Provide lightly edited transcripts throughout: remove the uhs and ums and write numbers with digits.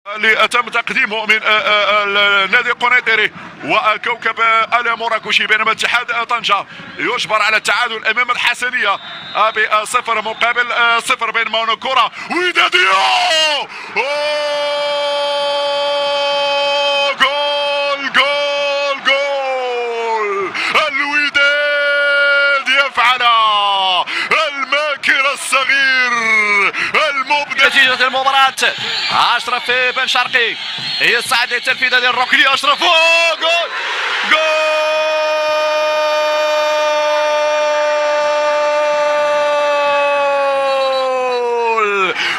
اللي تم تقديمه من نادي قنيطري وكوكب المراكشي، بينما اتحاد طنجة يجبر على التعادل امام الحسنيه بصفر مقابل صفر بين مونوكورا وداديو. جول جول جول، الوداد يفعل الماكر الصغير المبدع. نتيجة المباراة أشرف بن شرقي يصعد للتنفيذ هذه الركنية. أشرف جول جول.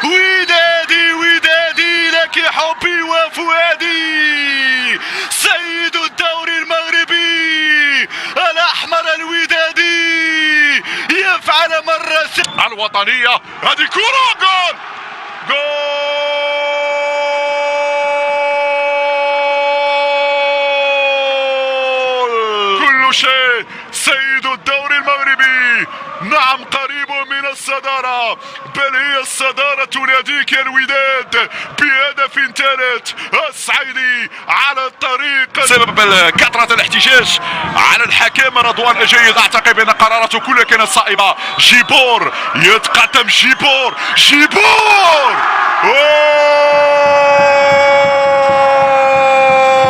ودادي ودادي لك حبي وفؤادي، سيد الدوري المغربي الأحمر الودادي يفعل مرة الوطنية. هذه كرة جول جول. كل شيء سيد الدوري المغربي، نعم قريب من الصدارة، بل هي الصدارة ناديك الوداد بهدف ثالث الصعيدي على الطريق. سبب كثرة الاحتجاج على الحكم رضوان الجيد، اعتقد بان قراراته كلها كانت صائبة. جيبور يتقدم، جيبور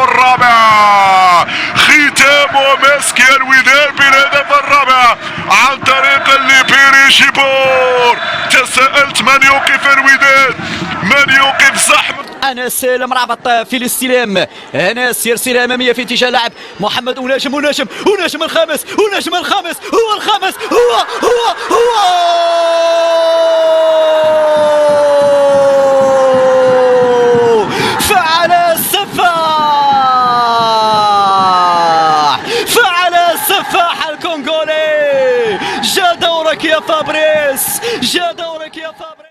الرابع، ختام ومسك الوداد بالهدف الرابع عن طريق الليبيري جيبور. تساءلت من يوقف الوداد، من يوقف زحمة. أنس المرابط في الاستلام، أنس يرسل أمامية في اتجاه لاعب محمد ونجم الخامس، ونجم الخامس هو الخامس، هو فعل السفاح الكونغولي. جا دورك يا فابريس، جا دورك يا فابريس.